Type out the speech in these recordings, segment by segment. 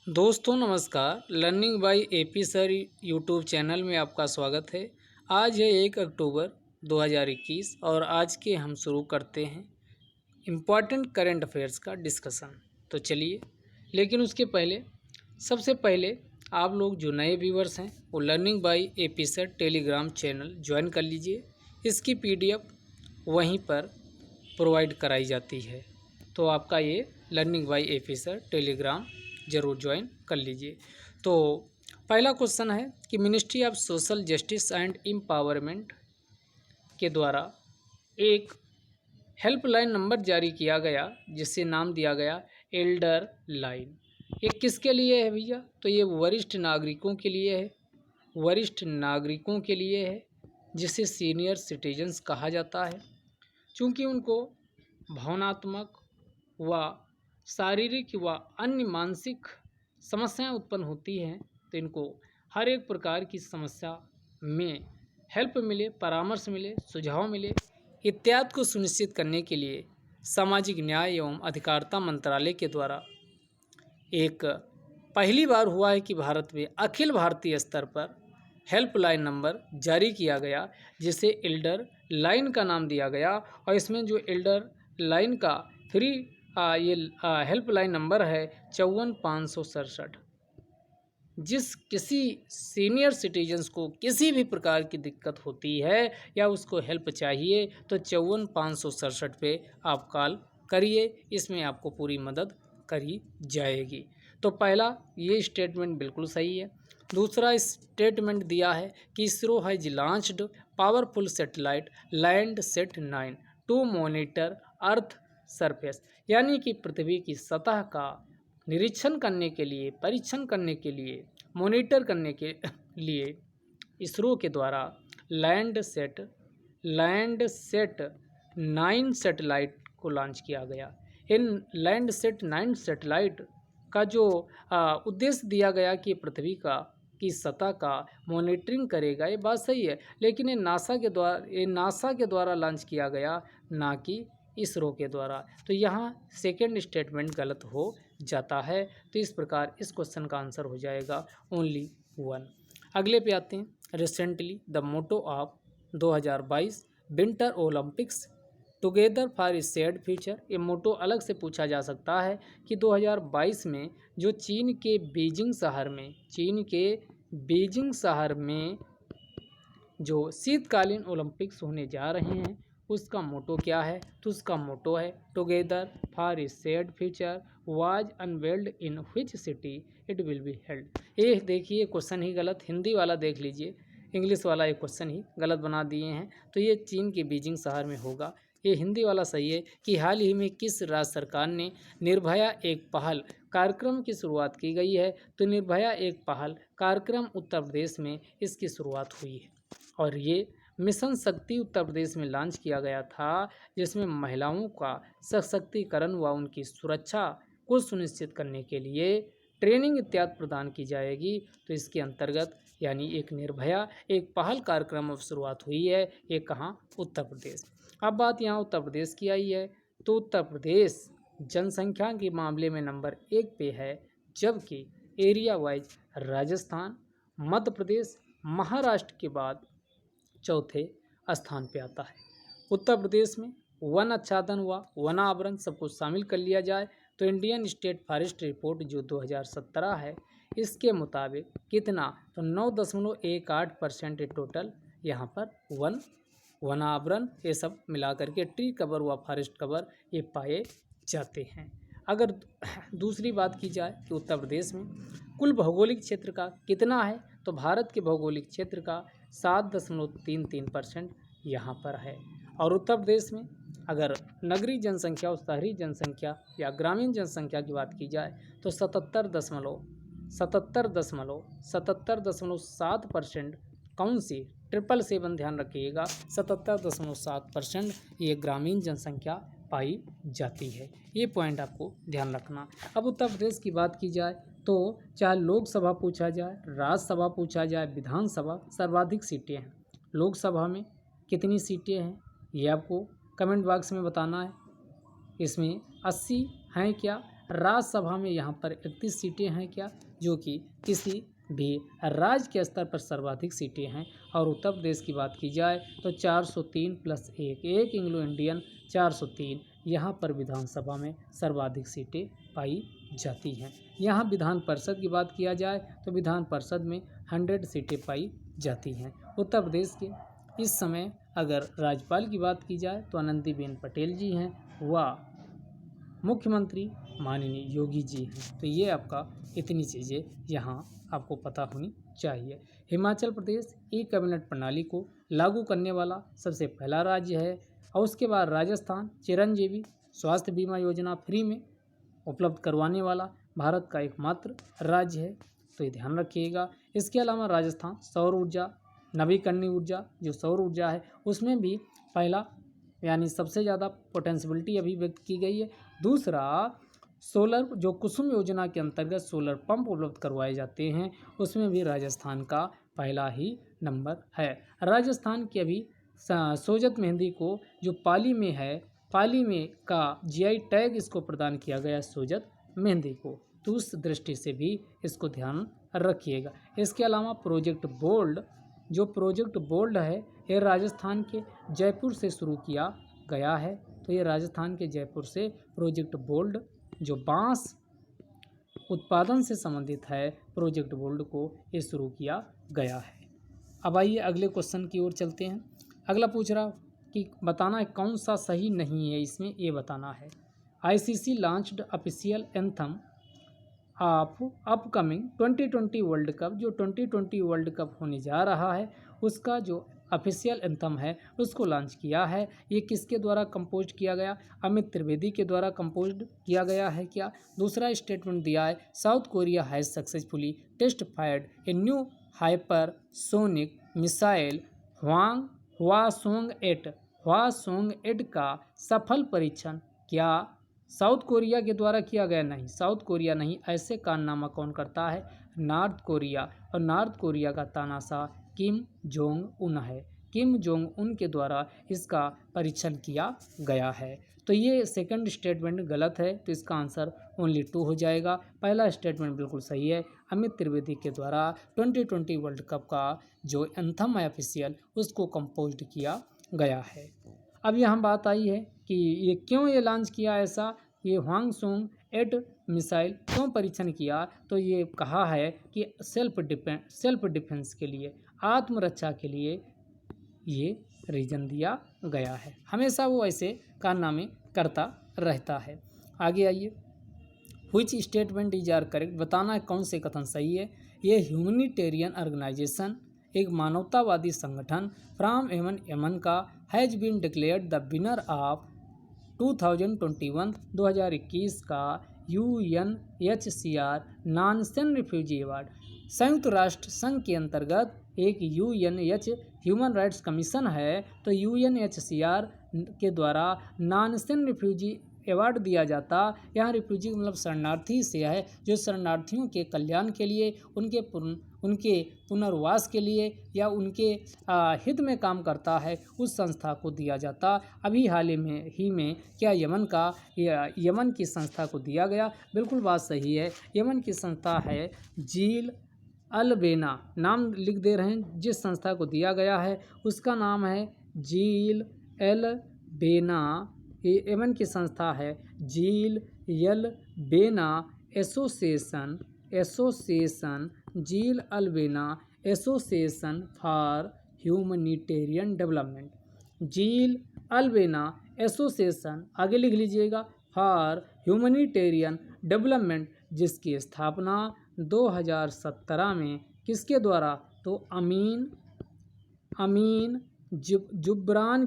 दोस्तों नमस्कार। Learning by AP sir YouTube channel में आपका स्वागत है। आज है 1 अक्टूबर 2021 और आज के हम शुरू करते हैं इम्पॉर्टेंट करंट अफेयर्स का डिस्कशन। तो चलिए, लेकिन उसके पहले सबसे पहले आप लोग जो नए व्यूवर्स हैं वो learning by AP sir Telegram channel join कर लीजिए। इसकी पीडीएफ वहीं पर प्रोवाइड कराई जाती है, तो आपका ये learning by AP sir Telegram ज़रूर ज्वाइन कर लीजिए। तो पहला क्वेश्चन है कि ministry of social justice and empowerment के द्वारा एक हेल्पलाइन नंबर जारी किया गया जिसे नाम दिया गया एल्डर लाइन। ये किसके लिए है भैया? तो ये वरिष्ठ नागरिकों के लिए है। वरिष्ठ नागरिकों के लिए है जिसे सीनियर सिटीजन्स कहा जाता है, चूँकि उनको भावनात्मक व शारीरिक व अन्य मानसिक समस्याएं उत्पन्न होती हैं, तो इनको हर एक प्रकार की समस्या में हेल्प मिले, परामर्श मिले, सुझाव मिले इत्यादि को सुनिश्चित करने के लिए सामाजिक न्याय एवं अधिकारिता मंत्रालय के द्वारा एक पहली बार हुआ है कि भारत में अखिल भारतीय स्तर पर हेल्पलाइन नंबर जारी किया गया जिसे एल्डर लाइन का नाम दिया गया। और इसमें जो एल्डर लाइन का फ्री ये हेल्पलाइन नंबर है 54,567। जिस किसी सीनियर सिटीजन्स को किसी भी प्रकार की दिक्कत होती है या उसको हेल्प चाहिए तो 54,567 पे आप कॉल करिए, इसमें आपको पूरी मदद करी जाएगी। तो पहला ये स्टेटमेंट बिल्कुल सही है। दूसरा स्टेटमेंट दिया है कि ISRO has launched powerful satellite Landsat 9 to monitor earth surface, यानी कि पृथ्वी की सतह का निरीक्षण करने के लिए, परीक्षण करने के लिए, मॉनिटर करने के लिए इसरो के द्वारा लैंडसैट 9 सैटेलाइट को लॉन्च किया गया। इन लैंडसैट 9 सैटेलाइट का जो उद्देश्य दिया गया कि पृथ्वी की सतह का मॉनिटरिंग करेगा, ये बात सही है, लेकिन ये नासा के द्वारा लॉन्च किया गया, ना कि इसरो के द्वारा। तो यहाँ सेकेंड स्टेटमेंट गलत हो जाता है। तो इस प्रकार इस क्वेश्चन का आंसर हो जाएगा ओनली 1। अगले पे आते हैं। Recently the motto of 2022 winter Olympics together for a shared future. ये मोटो अलग से पूछा जा सकता है कि 2022 में जो चीन के बीजिंग शहर में जो शीतकालीन ओलंपिक्स होने जा रहे हैं उसका मोटो क्या है? तो उसका मोटो है together for a shared future was unveiled in which city it will be held. ये देखिए क्वेश्चन ही गलत, हिंदी वाला देख लीजिए, इंग्लिश वाला एक क्वेश्चन ही गलत बना दिए हैं। तो ये चीन के बीजिंग शहर में होगा। ये हिंदी वाला सही है कि हाल ही में किस राज्य सरकार ने निर्भया एक पहल कार्यक्रम की शुरुआत की गई है? तो निर्भया एक पहल कार्यक्रम उत्तर प्रदेश में इसकी शुरुआत हुई है और ये मिशन शक्ति उत्तर प्रदेश में लॉन्च किया गया था, जिसमें महिलाओं का सशक्तिकरण व उनकी सुरक्षा को सुनिश्चित करने के लिए ट्रेनिंग इत्यादि प्रदान की जाएगी। तो इसके अंतर्गत यानी एक निर्भया एक पहल कार्यक्रम की शुरुआत हुई है। ये कहाँ? उत्तर प्रदेश। अब बात यहाँ उत्तर प्रदेश की आई है, तो उत्तर प्रदेश जनसंख्या के मामले में नंबर 1 पे है, जबकि एरिया वाइज राजस्थान, मध्य प्रदेश, महाराष्ट्र के बाद चौथे स्थान पे आता है। उत्तर प्रदेश में वन आच्छादन व वनावरण सबको शामिल कर लिया जाए तो इंडियन स्टेट फॉरेस्ट रिपोर्ट जो 2017 है इसके मुताबिक कितना? तो 9.18% टोटल यहाँ पर वनावरण ये सब मिला करके ट्री कवर व फॉरेस्ट कवर ये पाए जाते हैं। अगर दूसरी बात की जाए कि उत्तर प्रदेश में कुल भौगोलिक क्षेत्र का कितना है, तो भारत के भौगोलिक क्षेत्र का 7.33% यहाँ पर है। और उत्तर प्रदेश में अगर नगरीय जनसंख्या और शहरी जनसंख्या या ग्रामीण जनसंख्या की बात की जाए तो 77.7% कौन सी? 777 ध्यान रखिएगा, 77.7% ये ग्रामीण जनसंख्या पाई जाती है। ये पॉइंट आपको ध्यान रखना। अब उत्तर प्रदेश की बात की जाए तो चाहे लोकसभा पूछा जाए, राज्यसभा पूछा जाए, विधानसभा, सर्वाधिक सीटें हैं। लोकसभा में कितनी सीटें हैं ये आपको कमेंट बॉक्स में बताना है। इसमें 80 हैं क्या? राज्यसभा में यहाँ पर 31 सीटें हैं क्या, जो कि किसी भी राज्य के स्तर पर सर्वाधिक सीटें हैं। और उत्तर प्रदेश की बात की जाए तो 403 प्लस एक एंग्लो इंडियन 403 यहाँ पर विधानसभा में सर्वाधिक सीटें पाई जाती हैं। यहाँ विधान परिषद की बात किया जाए तो विधान परिषद में 100 सीटें पाई जाती हैं। उत्तर प्रदेश के इस समय अगर राज्यपाल की बात की जाए तो आनंदीबेन पटेल जी हैं, व मुख्यमंत्री माननीय योगी जी हैं। तो ये आपका इतनी चीज़ें यहाँ आपको पता होनी चाहिए। हिमाचल प्रदेश ई कैबिनेट प्रणाली को लागू करने वाला सबसे पहला राज्य है। और उसके बाद राजस्थान चिरंजीवी स्वास्थ्य बीमा योजना फ्री में उपलब्ध करवाने वाला भारत का एकमात्र राज्य है, तो ये ध्यान रखिएगा। इसके अलावा राजस्थान सौर ऊर्जा, नवीकरणीय ऊर्जा जो सौर ऊर्जा है उसमें भी पहला यानी सबसे ज़्यादा पोटेंशियलिटी अभी व्यक्त की गई है। दूसरा सोलर जो कुसुम योजना के अंतर्गत सोलर पंप उपलब्ध करवाए जाते हैं, उसमें भी राजस्थान का पहला ही नंबर है। राजस्थान की अभी सोजत मेहंदी को जो पाली में है, पाली में का जीआई टैग इसको प्रदान किया गया सोजत मेहंदी को, तो उस दृष्टि से भी इसको ध्यान रखिएगा। इसके अलावा प्रोजेक्ट बोल्ड जो प्रोजेक्ट बोल्ड है ये राजस्थान के जयपुर से शुरू किया गया है। तो ये राजस्थान के जयपुर से प्रोजेक्ट बोल्ड जो बांस उत्पादन से संबंधित है, प्रोजेक्ट बोल्ड को ये शुरू किया गया है। अब आइए अगले क्वेश्चन की ओर चलते हैं। अगला पूछ रहा कि बताना है कौन सा सही नहीं है, इसमें ये बताना है। ICC launched official anthem of upcoming 2020 world cup, जो 2020 वर्ल्ड कप होने जा रहा है उसका जो ऑफिशियल एंथम है उसको लॉन्च किया है। ये किसके द्वारा कंपोज किया गया? अमित त्रिवेदी के द्वारा कंपोज किया गया है क्या? दूसरा स्टेटमेंट दिया है South Korea has successfully test fired a new hypersonic missile Hwasong 8 का सफल परीक्षण क्या साउथ कोरिया के द्वारा किया गया? नहीं, साउथ कोरिया नहीं। ऐसे कारनामा कौन करता है? North Korea. और नॉर्थ कोरिया का तानाशाह किम जोंग उन है। किम जोंग उन के द्वारा इसका परीक्षण किया गया है। तो ये सेकंड स्टेटमेंट गलत है, तो इसका आंसर ओनली 2 हो जाएगा। पहला स्टेटमेंट बिल्कुल सही है। अमित त्रिवेदी के द्वारा 2020 वर्ल्ड कप का जो एंथम है ऑफिशियल उसको कंपोज किया गया है। अब यहाँ बात आई है कि ये क्यों ये लॉन्च किया, ऐसा ये हवासोंग 8 मिसाइल क्यों परीक्षण किया? तो ये कहा है कि सेल्फ डिफेंस के लिए, आत्मरक्षा के लिए ये रीजन दिया गया है। हमेशा वो ऐसे कारनामे करता रहता है। आगे आइए, which statement is are correct, बताना है कौन से कथन सही है। ये ह्यूमनिटेरियन ऑर्गेनाइजेशन एक मानवतावादी संगठन फ्रॉम यमन का has been declared the winner of 2021 का UNHCR नॉन रिफ्यूजी अवार्ड। संयुक्त राष्ट्र संघ के अंतर्गत एक ह्यूमन राइट्स कमीशन है, तो UNHCR के द्वारा नॉन रिफ्यूजी अवार्ड दिया जाता। यहाँ रिफ्यूजी मतलब शरणार्थी से है, जो शरणार्थियों के कल्याण के लिए, उनके पुनर्वास के लिए या उनके हित में काम करता है, उस संस्था को दिया जाता। अभी हाल ही में क्या यमन की संस्था को दिया गया? बिल्कुल बात सही है। यमन की संस्था है जील अलबेना, नाम लिख दे रहे हैं। जिस संस्था को दिया गया है उसका नाम है जील अलबेना। यमन की संस्था है Zeel Albena association Zeel Albena association for humanitarian development. Zeel Albena association, आगे लिख लीजिएगा, फॉर ह्यूमनिटेरियन डेवलपमेंट, जिसकी स्थापना 2017 में किसके द्वारा? तो अमीन जुब्रान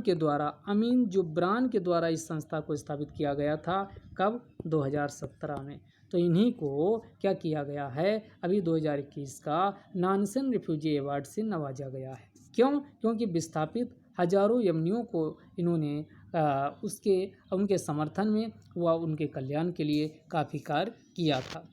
के द्वारा इस संस्था को स्थापित किया गया था। कब? 2017 में। तो इन्हीं को क्या किया गया है? अभी 2021 का नॉन रिफ्यूजी अवार्ड से नवाजा गया है। क्यों? क्योंकि विस्थापित हजारों यमनियों को इन्होंने उनके समर्थन में व उनके कल्याण के लिए काफ़ी कार्य किया था।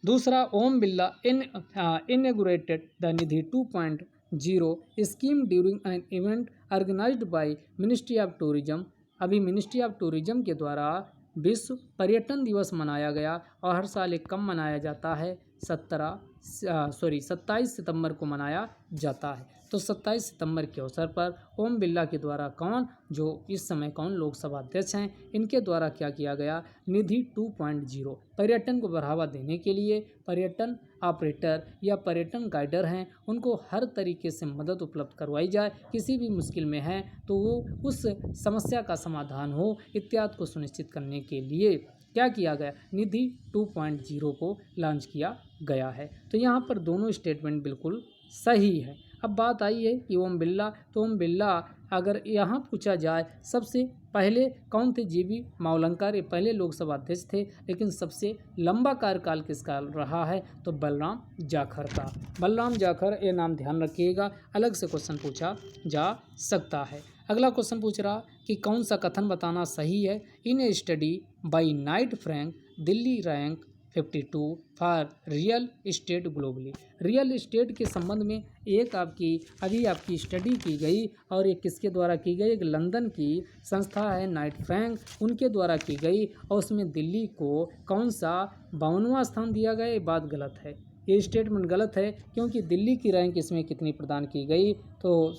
दूसरा, Om Birla inaugurated the Nidhi 2.0 scheme during an event organised by ministry of tourism. अभी मिनिस्ट्री ऑफ टूरिज्म के द्वारा विश्व पर्यटन दिवस मनाया गया और हर साल एक कम मनाया जाता है 27 सितंबर को मनाया जाता है। तो 27 सितंबर के अवसर पर ओम बिरला के द्वारा जो इस समय कौन लोकसभा अध्यक्ष हैं, इनके द्वारा क्या किया गया, निधि 2.0 पर्यटन को बढ़ावा देने के लिए पर्यटन ऑपरेटर या पर्यटन गाइडर हैं, उनको हर तरीके से मदद उपलब्ध करवाई जाए। किसी भी मुश्किल में हैं तो वो उस समस्या का समाधान हो इत्यादि को सुनिश्चित करने के लिए क्या किया गया, निधि 2.0 को लॉन्च किया गया है। तो यहाँ पर दोनों स्टेटमेंट बिल्कुल सही है। अब बात आई है कि ओम बिरला, तो ओम बिरला अगर यहाँ पूछा जाए सबसे पहले कौन थे, जीवी मावलंकर ये पहले लोकसभा अध्यक्ष थे, लेकिन सबसे लंबा कार्यकाल किसका रहा है, तो बलराम जाखड़ का। बलराम जाखड़ ये नाम ध्यान रखिएगा, अलग से क्वेश्चन पूछा जा सकता है। अगला क्वेश्चन पूछ रहा कि कौन सा कथन बताना सही है, in a study by Knight Frank Delhi rank 52 for real estate globally. Real estate के संबंध में एक आपकी स्टडी की गई और ये किसके द्वारा की गई, एक लंदन की संस्था है नाइट फ्रैंक, उनके द्वारा की गई और उसमें दिल्ली को कौन सा 52वां स्थान दिया गया। ये बात गलत है, ये स्टेटमेंट गलत है, क्योंकि दिल्ली की रैंक इसमें कितनी प्रदान की गई, तो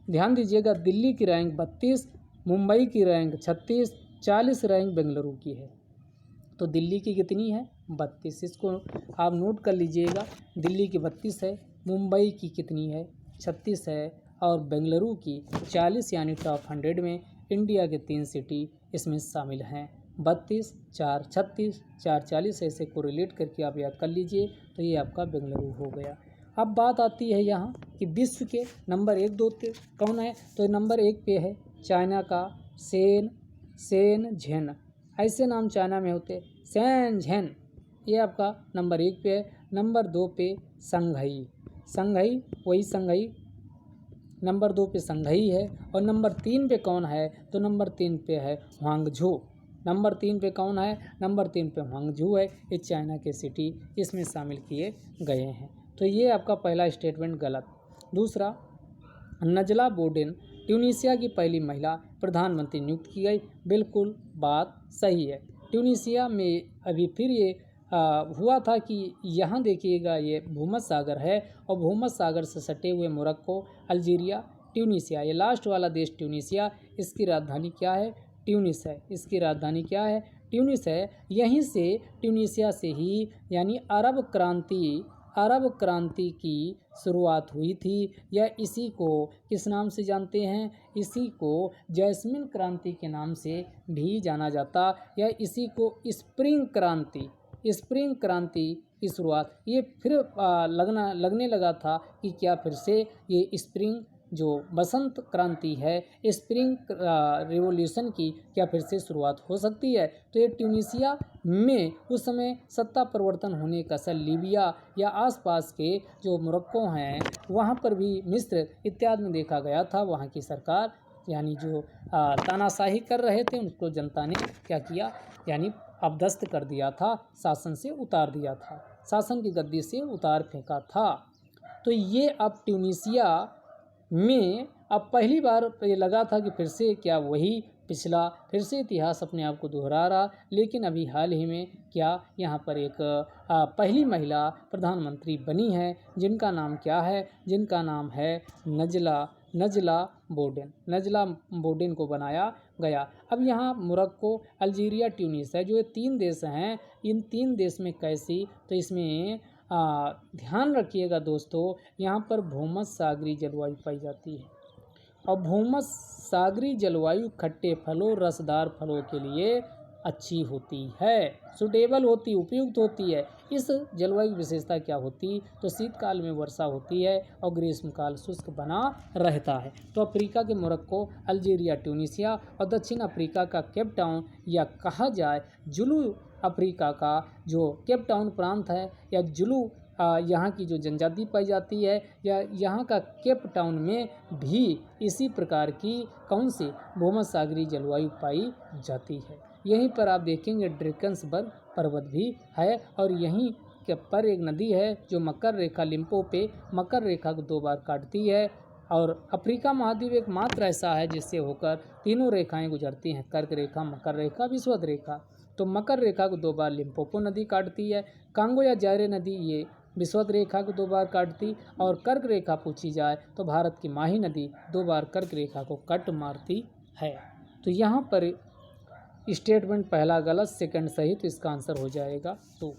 ध्यान दीजिएगा, दिल्ली की रैंक 32, मुंबई की रैंक 36, 40 रैंक बेंगलुरु की है। तो दिल्ली की कितनी है, 32, इसको आप नोट कर लीजिएगा, दिल्ली की 32 है, मुंबई की कितनी है, 36 है और बेंगलुरु की 40, यानी टॉप 100 में इंडिया के 3 सिटी इसमें शामिल हैं। 32, 4 36, 4 40 ऐसे को रिलेट करके आप याद कर लीजिए, तो ये आपका बेंगलुरु हो गया। अब बात आती है यहाँ कि विश्व के नंबर 1 2 कौन है, तो नंबर 1 पे है चाइना का शेनझेन, ऐसे नाम चाइना में होते, शेनझेन, ये आपका नंबर 1 पे है। नंबर 2 पे संघई, वही संघई, नंबर 2 पे संघई है। और नंबर 3 पे कौन है, तो नंबर 3 पे है ह्वांगझू। नंबर 3 पे कौन है, नंबर 3 पे ह्वांगझू है, ये चाइना के सिटी इसमें शामिल किए गए हैं। तो ये आपका पहला स्टेटमेंट गलत। दूसरा, नजला बोर्डेन ट्यूनीशिया की पहली महिला प्रधानमंत्री नियुक्त की गई, बिल्कुल बात सही है। ट्यूनीशिया में अभी फिर ये हुआ था कि यहाँ देखिएगा ये भूमध्य सागर है और भूमध्य सागर से सटे हुए मोरक्को, अल्जीरिया, ट्यूनीशिया, ये लास्ट वाला देश ट्यूनीशिया, इसकी राजधानी क्या है, ट्यूनिस है। इसकी राजधानी क्या है, ट्यूनिस है। यहीं से ट्यूनीशिया से ही यानी अरब क्रांति की शुरुआत हुई थी, या इसी को किस नाम से जानते हैं, इसी को जैस्मिन क्रांति के नाम से भी जाना जाता, या इसी को स्प्रिंग क्रांति की शुरुआत, ये फिर लगने लगा था कि क्या फिर से ये स्प्रिंग जो बसंत क्रांति है, स्प्रिंग रिवॉल्यूशन की क्या फिर से शुरुआत हो सकती है। तो ये ट्यूनीशिया में उस समय सत्ता परिवर्तन होने का असर लीबिया या आसपास के जो मोरक्को हैं वहाँ पर भी, मिस्र इत्यादि में देखा गया था। वहाँ की सरकार यानी जो तानाशाही कर रहे थे उनको जनता ने क्या किया, यानी अपदस्थ कर दिया था, शासन से उतार दिया था, शासन की गद्दी से उतार फेंका था। तो ये अब ट्यूनीशिया में अब पहली बार ये लगा था कि फिर से क्या वही पिछला फिर से इतिहास अपने आप को दोहरा रहा, लेकिन अभी हाल ही में क्या यहाँ पर एक पहली महिला प्रधानमंत्री बनी है, जिनका नाम क्या है, जिनका नाम है नजला बोर्डेन को बनाया गया। अब यहाँ मोरक्को, अल्जीरिया, ट्यूनिस है, जो ये 3 देश हैं, इन 3 देश में कैसी, तो इसमें ध्यान रखिएगा दोस्तों, यहाँ पर भूमध्य सागरीय जलवायु पाई जाती है और भूमध्य सागरीय जलवायु खट्टे फलों, रसदार फलों के लिए अच्छी होती है, सुटेबल होती, उपयुक्त होती है। इस जलवायु विशेषता क्या होती, तो शीतकाल में वर्षा होती है और ग्रीष्मकाल शुष्क बना रहता है। तो अफ्रीका के मोरक्को, अल्जीरिया, ट्यूनीशिया और दक्षिण अफ्रीका का केप टाउन, या कहा जाए जुलू अफ्रीका का जो केप टाउन प्रांत है, या जुलू यहाँ की जो जनजाति पाई जाती है, या यहाँ का केप टाउन में भी इसी प्रकार की कौन सी भूमध्य सागरीय जलवायु पाई जाती है। यहीं पर आप देखेंगे ड्रेकन्सबर्ग पर्वत भी है, और यहीं के पर एक नदी है जो मकर रेखा, लिम्पोपो मकर रेखा को 2 बार काटती है, और अफ्रीका महाद्वीप एकमात्र ऐसा है जिससे होकर तीनों रेखाएं गुजरती हैं, कर्क रेखा, मकर रेखा, विषुवत रेखा। तो मकर रेखा को 2 बार लिम्पोपो नदी काटती है, कांगो या जायरे नदी ये विषुवत रेखा को 2 बार काटती, और कर्क रेखा पूछी जाए तो भारत की माही नदी 2 बार कर्क रेखा को कट मारती है। तो यहाँ पर स्टेटमेंट पहला गलत, सेकंड सही, तो इसका आंसर हो जाएगा 2।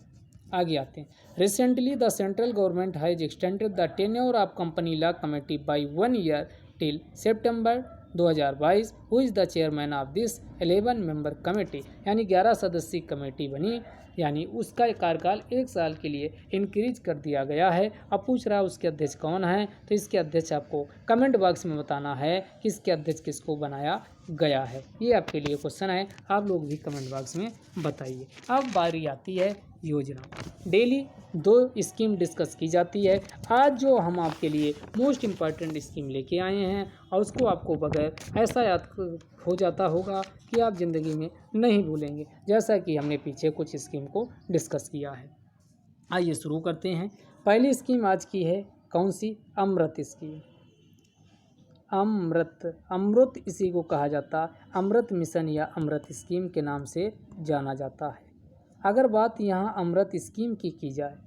आगे आते हैं। Recently the central government has extended the tenure of company law committee by 1 year till September 2022। Who is the chairman of this 11 member committee, यानी 11 सदस्यीय कमेटी बनी, यानी उसका कार्यकाल 1 साल के लिए इंक्रीज कर दिया गया है। अब पूछ रहा है उसके अध्यक्ष कौन है, तो इसके अध्यक्ष आपको कमेंट बॉक्स में बताना है कि इसके अध्यक्ष किसको बनाया गया है। ये आपके लिए क्वेश्चन है, आप लोग भी कमेंट बॉक्स में बताइए। अब बारी आती है योजना। डेली 2 स्कीम डिस्कस की जाती है। आज जो हम आपके लिए मोस्ट इम्पॉर्टेंट स्कीम लेके आए हैं और उसको आपको बगैर ऐसा याद हो जाता होगा कि आप ज़िंदगी में नहीं भूलेंगे, जैसा कि हमने पीछे कुछ स्कीम को डिस्कस किया है। आइए शुरू करते हैं। पहली स्कीम आज की है कौन सी? अमृत स्कीम। अमृत इसी को कहा जाता है, अमृत मिशन या अमृत स्कीम के नाम से जाना जाता है। अगर बात यहाँ अमृत स्कीम की जाए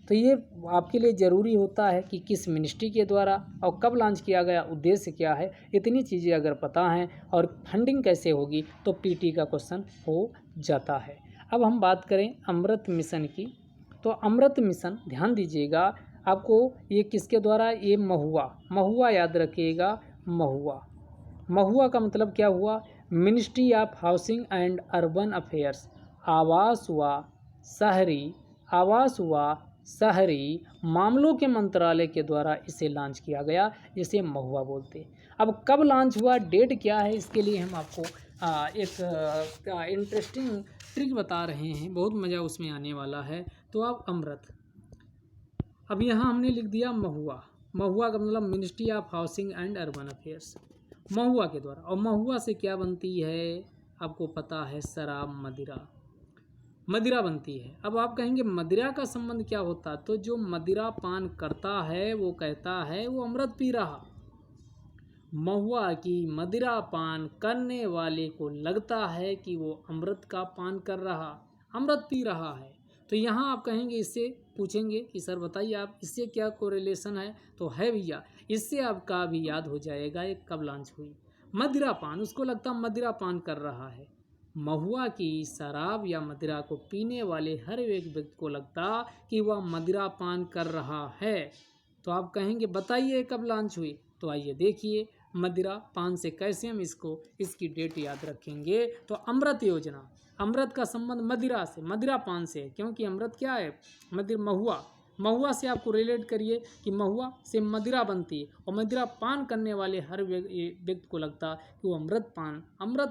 तो ये आपके लिए ज़रूरी होता है कि किस मिनिस्ट्री के द्वारा और कब लॉन्च किया गया, उद्देश्य क्या है, इतनी चीज़ें अगर पता हैं और फंडिंग कैसे होगी तो पीटी का क्वेश्चन हो जाता है। अब हम बात करें अमृत मिशन की, तो अमृत मिशन ध्यान दीजिएगा, आपको ये किसके द्वारा, ये महुआ याद रखिएगा। महुआ का मतलब क्या हुआ? Ministry of housing and urban affairs, आवास व शहरी मामलों के मंत्रालय के द्वारा इसे लॉन्च किया गया, जिसे महुआ बोलते हैं। अब कब लॉन्च हुआ, डेट क्या है, इसके लिए हम आपको एक इंटरेस्टिंग ट्रिक बता रहे हैं, बहुत मज़ा उसमें आने वाला है। तो आप अमृत, अब यहाँ हमने लिख दिया महुआ का मतलब ministry of housing and urban affairs, MoHUA के द्वारा। और महुआ से क्या बनती है, आपको पता है, शराब, मदिरा बनती है। अब आप कहेंगे मदिरा का संबंध क्या होता, तो जो मदिरा पान करता है वो कहता है वो अमृत पी रहा। महुआ की मदिरा पान करने वाले को लगता है कि वो अमृत का पान कर रहा, अमृत पी रहा है। तो यहाँ आप कहेंगे, इससे पूछेंगे कि सर बताइए आप इससे क्या कोरिलेशन है, तो है भैया, इससे आपका भी याद हो जाएगा ये कब लॉन्च हुई। मदिरा पान, उसको लगता मदिरा पान कर रहा है। महुआ की शराब या मदिरा को पीने वाले हर एक व्यक्ति को लगता कि वह मदिरा पान कर रहा है। तो आप कहेंगे बताइए कब लॉन्च हुई, तो आइए देखिए मदिरा पान से कैसे हम इसकी डेट याद रखेंगे। तो अमृत योजना, अमृत का संबंध मदिरा से, मदिरा पान से है, क्योंकि अमृत क्या है, महुआ से आपको रिलेट करिए कि महुआ से मदिरा बनती है और मदिरा पान करने वाले हर व्यक्ति को लगता कि वो अमृत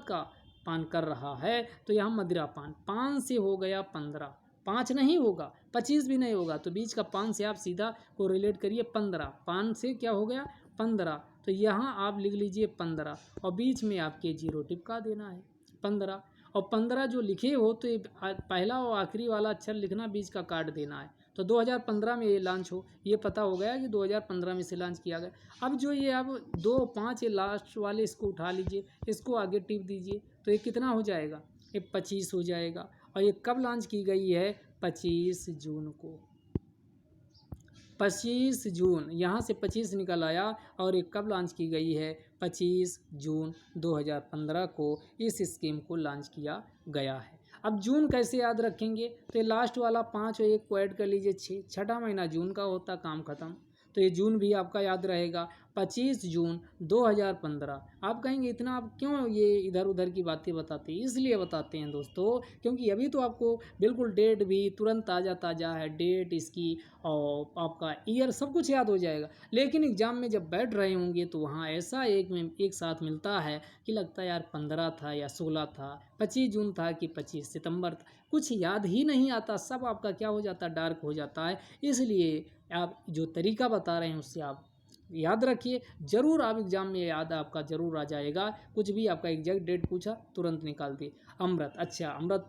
का पान कर रहा है। तो यहाँ मदिरा पान से हो गया 15, 5 नहीं होगा, 25 भी नहीं होगा, तो बीच का 5 से आप सीधा को रिलेट करिए 15, पान से क्या हो गया 15, तो यहाँ आप लिख लीजिए 15 और बीच में आपके 0 टिपका देना है 15, और 15 जो लिखे हो तो ये पहला और आखिरी वाला अक्षर लिखना, बीच का काट देना है। तो 2015 में ये लॉन्च हो, ये पता हो गया कि 2015 में इसे लॉन्च किया गया। अब जो ये अब 2, 5 ये लास्ट वाले इसको उठा लीजिए, इसको आगे टिप दीजिए, तो ये कितना हो जाएगा, ये 25 हो जाएगा। और ये कब लॉन्च की गई है, 25 जून को, 25 जून, यहाँ से 25 निकल आया और ये कब लॉन्च की गई है, 25 जून 2015 को इस स्कीम को लॉन्च किया गया है। अब जून कैसे याद रखेंगे, तो ये लास्ट वाला 5 और 1 को ऐड कर लीजिए 6, छठा महीना जून का होता, काम खत्म। तो ये जून भी आपका याद रहेगा, 25 जून 2015। आप कहेंगे इतना आप क्यों ये इधर उधर की बातें बताते हैं, इसलिए बताते हैं दोस्तों, क्योंकि अभी तो आपको बिल्कुल डेट भी तुरंत ताज़ा है, डेट इसकी और आपका ईयर सब कुछ याद हो जाएगा। लेकिन एग्ज़ाम में जब बैठ रहे होंगे तो वहाँ ऐसा एक साथ मिलता है कि लगता है यार 15 था या 16 था, 25 जून था कि 25 सितंबर था, कुछ याद ही नहीं आता, सब आपका क्या हो जाता है, डार्क हो जाता है। इसलिए आप जो तरीका बता रहे हैं उससे आप याद रखिए, ज़रूर आप एग्ज़ाम में याद आपका ज़रूर आ जाएगा। कुछ भी आपका एग्जैक्ट डेट पूछा तुरंत निकाल दिए। अमृत, अच्छा अमृत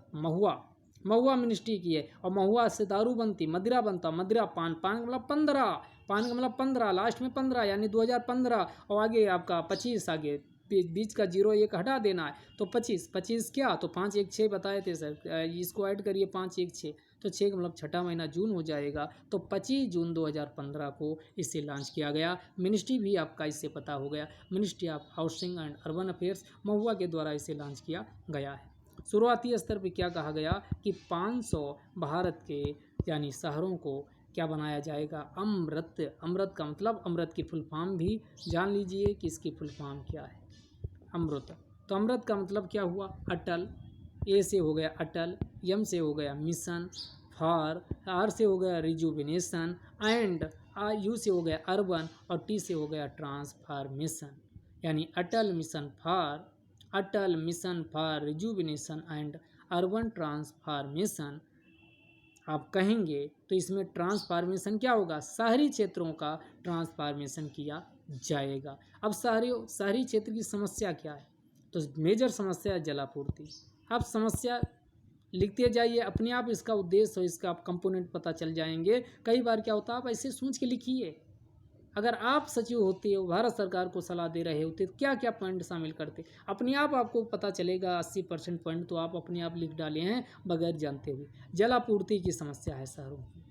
महुआ मिनिस्ट्री की है, और महुआ से दारू बनती, मदिरा बनता, मदिरा पान मतलब 15, पान का मतलब 15, लास्ट में 15 यानी 2015 और आगे आपका 25, आगे बीच का 01 हटा देना है तो 25 क्या तो 5 1 6 बताए थे सर, इसको ऐड करिए 5 1 6 तो 6 का मतलब छठा महीना जून हो जाएगा। तो 25 जून 2015 को इसे लॉन्च किया गया। मिनिस्ट्री भी आपका इससे पता हो गया, ministry of housing and urban affairs MoHUA के द्वारा इसे लॉन्च किया गया है। शुरुआती स्तर पर क्या कहा गया कि 500 भारत के यानी शहरों को क्या बनाया जाएगा, अमृत। अमृत का मतलब, अमृत की फुल फॉर्म भी जान लीजिए कि इसकी फुल फॉर्म क्या है, अमृत। तो अमृत का मतलब क्या हुआ, अटल। ए से हो गया अटल, एम से हो गया मिशन फॉर, आर से हो गया रिजुविनेशन एंड यू से हो गया अर्बन और टी से हो गया ट्रांसफॉर्मेशन। यानी Atal mission for rejuvenation and urban transformation आप कहेंगे तो इसमें ट्रांसफॉर्मेशन क्या होगा, शहरी क्षेत्रों का ट्रांसफॉर्मेशन किया जाएगा। अब शहरी क्षेत्र की समस्या क्या है, तो मेजर समस्या है जलापूर्ति। आप समस्या लिखते जाइए, अपने आप इसका उद्देश्य और इसका आप कंपोनेंट पता चल जाएंगे। कई बार क्या होता है, आप ऐसे सोच के लिखिए, अगर आप सचिव होते हो, भारत सरकार को सलाह दे रहे होते तो क्या क्या पॉइंट शामिल करते, अपने आप आपको पता चलेगा। 80% पॉइंट तो आप अपने आप लिख डाले हैं बगैर जानते हुए। जलापूर्ति की समस्या है शहरों की,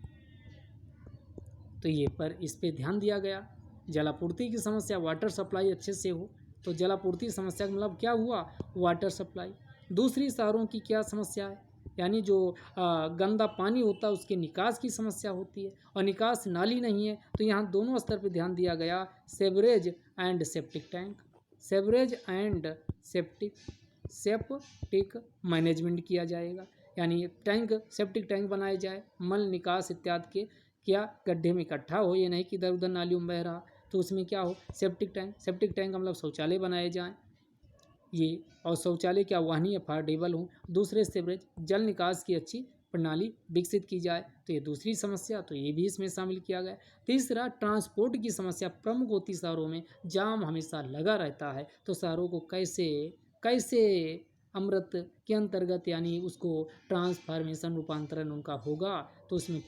तो ये पर इस पे ध्यान दिया गया। जलापूर्ति की समस्या, वाटर सप्लाई अच्छे से हो, तो जलापूर्ति समस्या का मतलब क्या हुआ, वाटर सप्लाई। दूसरी शहरों की क्या समस्या है, यानी जो गंदा पानी होता है उसके निकास की समस्या होती है और निकास नाली नहीं है, तो यहाँ दोनों स्तर पर ध्यान दिया गया। Sewerage and septic tank, sewerage and septic management किया जाएगा, यानी टैंक, सेप्टिक टैंक बनाए जाए, मल निकास इत्यादि के क्या गड्ढे में इकट्ठा हो, ये नहीं कि इधर उधर नालियों में बह रहा, तो उसमें क्या हो, सेप्टिक टैंक का मतलब शौचालय बनाए जाएँ ये, और शौचालय क्या वाहनी अफोर्डेबल हो। दूसरे सेवरेज, जल निकास की अच्छी प्रणाली विकसित की जाए, तो ये दूसरी समस्या, तो ये भी इसमें शामिल किया गया। तीसरा, ट्रांसपोर्ट की समस्या प्रमुख होती शहरों में, जाम हमेशा लगा रहता है, तो शहरों को कैसे अमृत के अंतर्गत यानी उसको ट्रांसफॉर्मेशन रूपांतरण उनका होगा, तो उसमें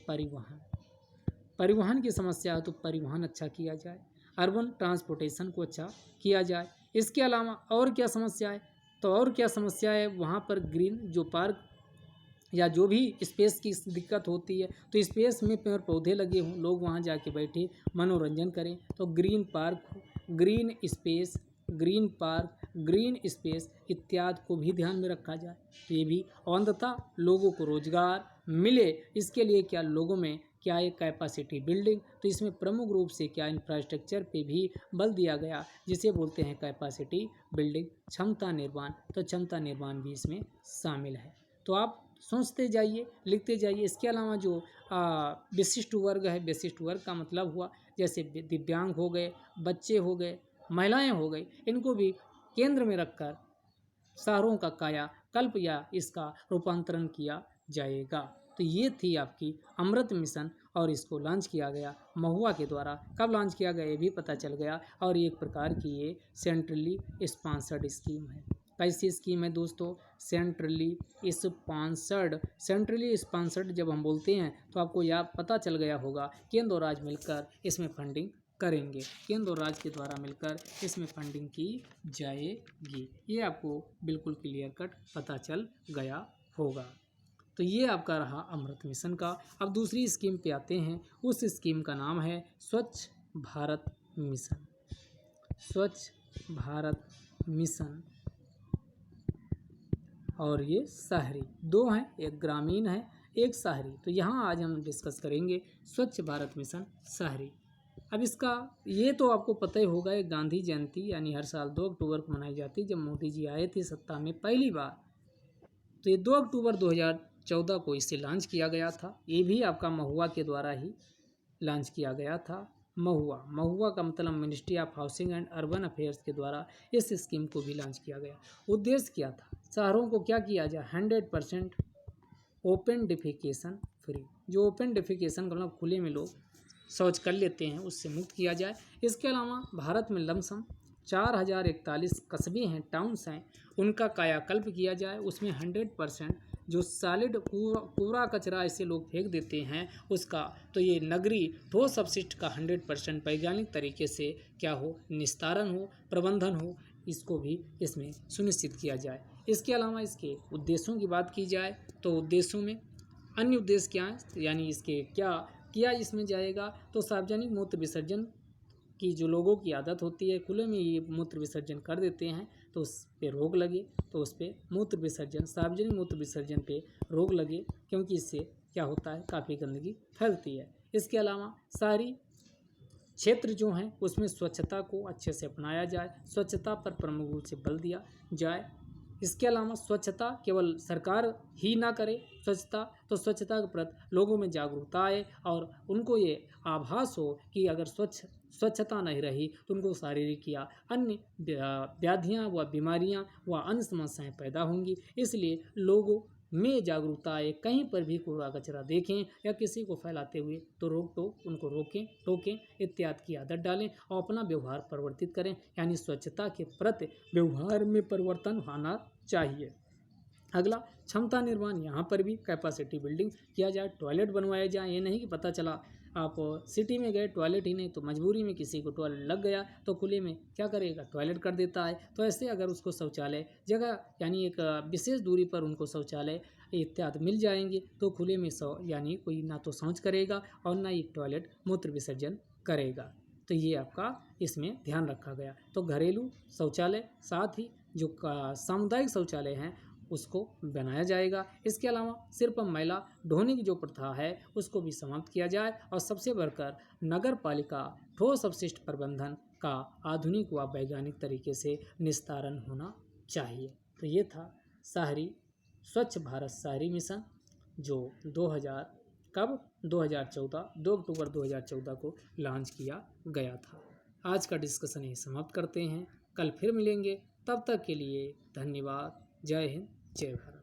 परिवहन की समस्या है, तो परिवहन अच्छा किया जाए, अर्बन ट्रांसपोर्टेशन को अच्छा किया जाए। इसके अलावा और क्या समस्या है, तो और क्या समस्या है, वहाँ पर ग्रीन जो पार्क या जो भी स्पेस की दिक्कत होती है, तो स्पेस में पेड़ पौधे लगे हों, लोग वहाँ जाके बैठे मनोरंजन करें, तो ग्रीन पार्क, ग्रीन स्पेस इत्यादि को भी ध्यान में रखा जाए, तो ये भी। और अंततः लोगों को रोजगार मिले, इसके लिए क्या लोगों में क्या है, कैपेसिटी बिल्डिंग, तो इसमें प्रमुख रूप से क्या इंफ्रास्ट्रक्चर पे भी बल दिया गया, जिसे बोलते हैं कैपेसिटी बिल्डिंग, क्षमता निर्माण, तो क्षमता निर्माण भी इसमें शामिल है। तो आप सोचते जाइए, लिखते जाइए। इसके अलावा जो विशिष्ट वर्ग है, विशिष्ट वर्ग का मतलब हुआ जैसे दिव्यांग हो गए, बच्चे हो गए, महिलाएं हो गई, इनको भी केंद्र में रखकर शहरों का कायाकल्प या इसका रूपांतरण किया जाएगा। तो ये थी आपकी अमृत मिशन, और इसको लॉन्च किया गया महुआ के द्वारा। कब लॉन्च किया गया ये भी पता चल गया, और एक प्रकार की ये सेंट्रली स्पॉन्सर्ड स्कीम है। कैसी स्कीम है दोस्तों, सेंट्रली स्पॉन्सर्ड जब हम बोलते हैं तो आपको यह पता चल गया होगा, केंद्र और राज्य मिलकर इसमें फंडिंग करेंगे, केंद्र और राज्य के द्वारा मिलकर इसमें फंडिंग की जाएगी। ये आपको बिल्कुल क्लियर कट पता चल गया होगा। तो ये आपका रहा अमृत मिशन का। अब दूसरी स्कीम पे आते हैं, उस स्कीम का नाम है स्वच्छ भारत मिशन। स्वच्छ भारत मिशन, और ये शहरी, दो हैं, एक ग्रामीण है एक शहरी। तो यहाँ आज हम डिस्कस करेंगे स्वच्छ भारत मिशन शहरी। अब इसका ये तो आपको पता ही होगा, एक गांधी जयंती यानी हर साल 2 अक्टूबर को मनाई जाती है, जब मोदी जी आए थे सत्ता में पहली बार। तो ये 2 अक्टूबर 2014 को इसे लॉन्च किया गया था। ये भी आपका महुआ के द्वारा ही लॉन्च किया गया था। महुआ का मतलब ministry of housing and urban affairs के द्वारा इस स्कीम को भी लॉन्च किया गया। उद्देश्य क्या था, शहरों को क्या किया जाए, 100% ओपन डिफिकेशन फ्री, जो ओपन डिफिकेशन का मतलब खुले में लोग शौच कर लेते हैं, उससे मुक्त किया जाए। इसके अलावा भारत में लमसम 4041 कस्बे हैं, टाउन्स हैं, उनका कायाकल्प किया जाए, उसमें 100% जो सॉलिड कूड़ा कचरा ऐसे लोग फेंक देते हैं उसका, तो ये नगरीय ठोस अपशिष्ट का 100% वैज्ञानिक तरीके से क्या हो, निस्तारण हो, प्रबंधन हो, इसको भी इसमें सुनिश्चित किया जाए। इसके अलावा इसके उद्देश्यों की बात की जाए तो उद्देश्यों में अन्य उद्देश्य क्या है, यानी इसके क्या किया इसमें जाएगा, तो सार्वजनिक मूत्र विसर्जन की जो लोगों की आदत होती है खुले में ये मूत्र विसर्जन कर देते हैं, तो उस पर रोक लगे, तो उस पर मूत्र विसर्जन, सार्वजनिक मूत्र विसर्जन पे रोक लगे, क्योंकि इससे क्या होता है, काफ़ी गंदगी फैलती है। इसके अलावा शहरी क्षेत्र जो हैं उसमें स्वच्छता को अच्छे से अपनाया जाए, स्वच्छता पर प्रमुख रूप से बल दिया जाए। इसके अलावा स्वच्छता केवल सरकार ही ना करे स्वच्छता, तो स्वच्छता के प्रति लोगों में जागरूकता आए और उनको ये आभास हो कि अगर स्वच्छता नहीं रही तो उनको शारीरिक या अन्य व्याधियाँ व बीमारियाँ व अन्य समस्याएं पैदा होंगी। इसलिए लोगों में जागरूकता आए, कहीं पर भी कूड़ा कचरा देखें या किसी को फैलाते हुए तो उनको रोकें, टोकें इत्यादि की आदत डालें और अपना व्यवहार परिवर्तित करें, यानी स्वच्छता के प्रति व्यवहार में परिवर्तन आना चाहिए। अगला क्षमता निर्माण, यहाँ पर भी कैपेसिटी बिल्डिंग किया जाए, टॉयलेट बनवाए जाए। ये नहीं कि पता चला आप सिटी में गए टॉयलेट ही नहीं, तो मजबूरी में किसी को टॉयलेट लग गया तो खुले में क्या करेगा, टॉयलेट कर देता है। तो ऐसे अगर उसको शौचालय जगह यानी एक विशेष दूरी पर उनको शौचालय इत्यादि मिल जाएंगे तो खुले में यानी कोई ना तो शौच करेगा और ना ही टॉयलेट मूत्र विसर्जन करेगा। तो ये आपका इसमें ध्यान रखा गया। तो घरेलू शौचालय साथ ही जो सामुदायिक शौचालय हैं उसको बनाया जाएगा। इसके अलावा सिर्फ मैला ढोने की जो प्रथा है उसको भी समाप्त किया जाए और सबसे बढ़कर नगर पालिका ठोस अपशिष्ट प्रबंधन का आधुनिक व वैज्ञानिक तरीके से निस्तारण होना चाहिए। तो ये था शहरी स्वच्छ भारत शहरी मिशन जो 2014 2 अक्टूबर 2014 को लॉन्च किया गया था। आज का डिस्कशन यही समाप्त करते हैं, कल फिर मिलेंगे, तब तक के लिए धन्यवाद। जय हिंद, जय भारत।